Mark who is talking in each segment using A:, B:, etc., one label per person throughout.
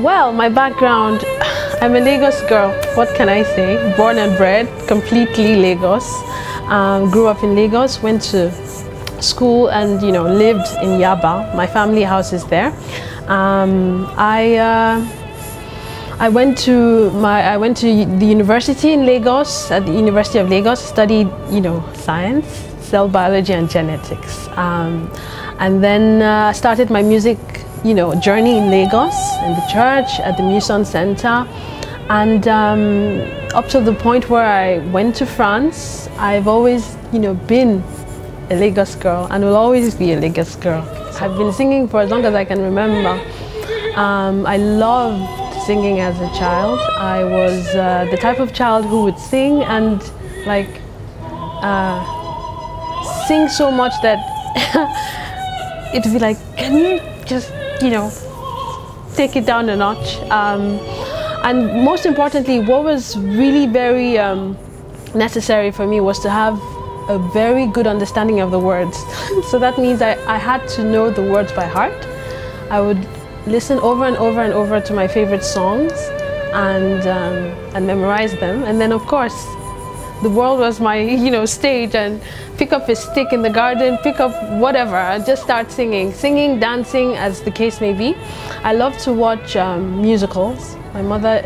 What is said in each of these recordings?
A: Well, my background, I'm a Lagos girl. What can I say? Born and bred, completely Lagos. Grew up in Lagos, went to school and lived in Yaba. My family house is there. I went to the university in Lagos, at the University of Lagos, studied science, cell biology and genetics. And then started my music journey in Lagos, in the church, at the Muson Center. And up to the point where I went to France, I've always been a Lagos girl and will always be a Lagos girl. I've been singing for as long as I can remember. I loved singing as a child. I was the type of child who would sing and sing so much that it'd be like, can you just take it down a notch? And most importantly, what was really very necessary for me was to have a very good understanding of the words. So that means I had to know the words by heart. I would listen over and over and over to my favorite songs and memorize them. And then of course, the world was my stage, and pick up a stick in the garden, pick up whatever, and just start singing, dancing, as the case may be. I love to watch musicals. My mother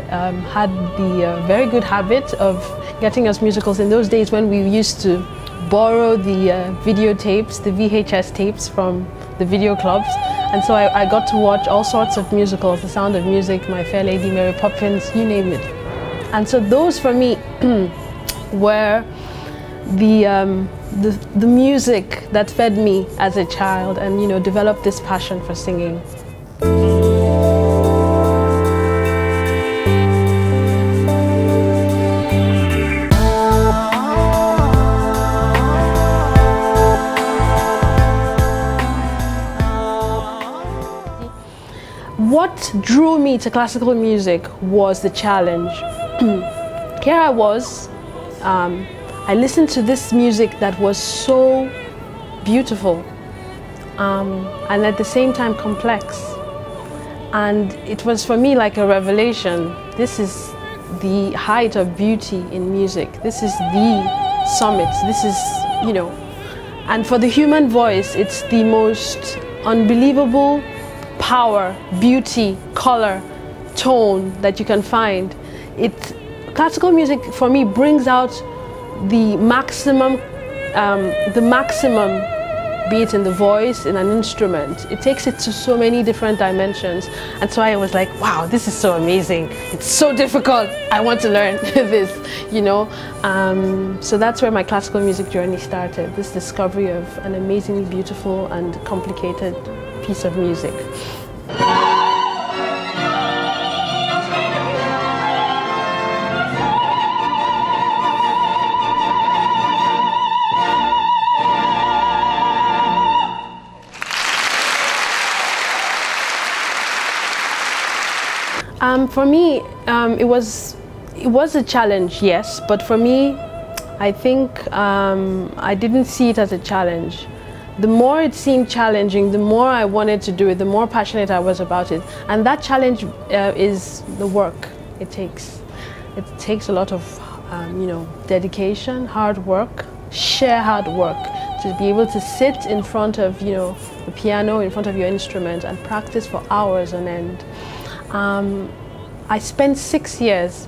A: had the very good habit of getting us musicals in those days when we used to borrow the videotapes, the VHS tapes from the video clubs. And so I got to watch all sorts of musicals, The Sound of Music, My Fair Lady, Mary Poppins, you name it. And so those for me were the music that fed me as a child and developed this passion for singing. What drew me to classical music was the challenge. Here I was, I listened to this music that was so beautiful and at the same time complex. And it was for me like a revelation. This is the height of beauty in music. This is the summit. This is, and for the human voice, it's the most unbelievable power, beauty, color, tone that you can find. Classical music for me brings out the maximum, be it in the voice, in an instrument. It takes it to so many different dimensions. And so I was like, wow, this is so amazing. It's so difficult. I want to learn this, So that's where my classical music journey started, this discovery of an amazingly beautiful and complicated piece of music. For me, it was a challenge, yes, but for me, I think I didn't see it as a challenge. The more it seemed challenging, the more I wanted to do it, the more passionate I was about it. And that challenge is the work it takes. It takes a lot of, dedication, hard work, sheer hard work, to be able to sit in front of, the piano, in front of your instrument and practice for hours on end. I spent 6 years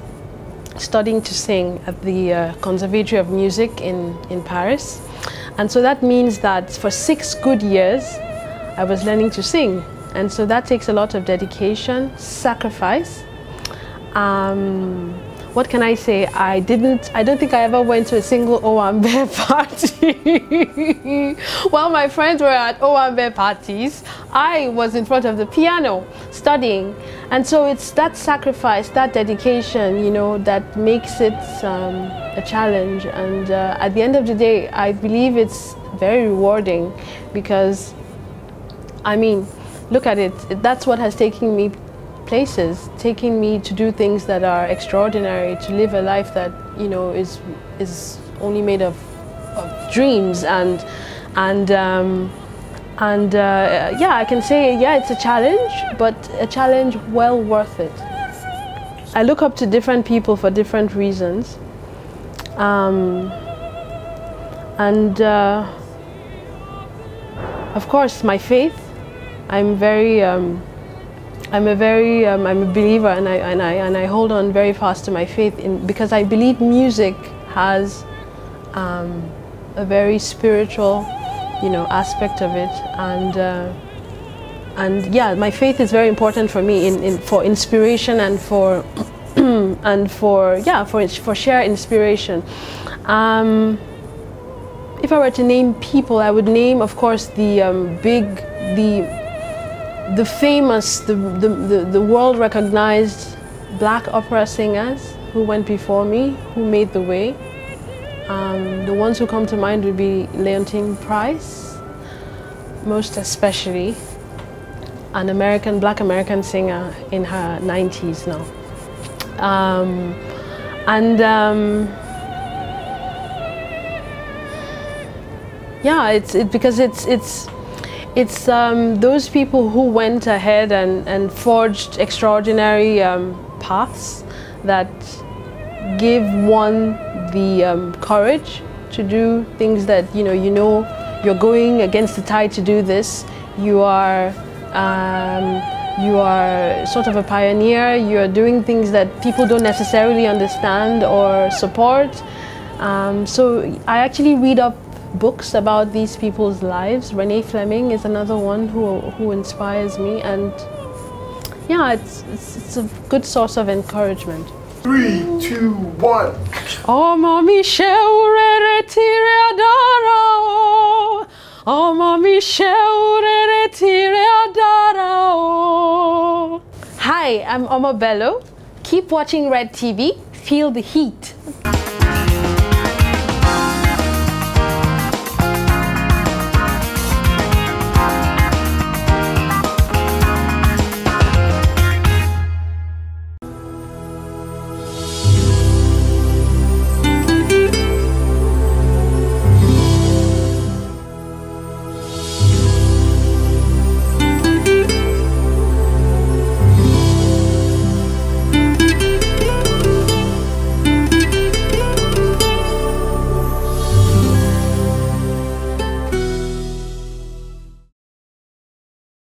A: studying to sing at the Conservatory of Music in Paris. And so that means that for 6 good years, I was learning to sing. And so that takes a lot of dedication, sacrifice. What can I say? I don't think I ever went to a single Owambe party. While my friends were at Owambe parties, I was in front of the piano studying. And so it's that sacrifice, that dedication, that makes it a challenge. And at the end of the day, I believe it's very rewarding because, look at it, that's what has taken me places, taking me to do things that are extraordinary, to live a life that is only made of dreams and And yeah, I can say, yeah, it's a challenge, but a challenge well worth it. I look up to different people for different reasons. Of course, my faith. I'm a believer, and I hold on very fast to my faith because I believe music has a very spiritual, aspect of it, and yeah, my faith is very important for me for inspiration and for for shared inspiration. If I were to name people, I would name, of course, the famous, the world-recognized Black opera singers who went before me, who made the way. The ones who come to mind would be Leontine Price, most especially, an Black American singer in her 90s now. Yeah, because it's those people who went ahead and forged extraordinary paths that give one the courage to do things that you're going against the tide to do this. You are sort of a pioneer. You are doing things that people don't necessarily understand or support. So I actually read up books about these people's lives. Renee Fleming is another one who inspires me, and yeah, it's a good source of encouragement.
B: 3, 2, 1.
A: Omo Bello, Omo Bello. Hi, I'm Omo Bello. Keep watching Red TV. Feel the heat.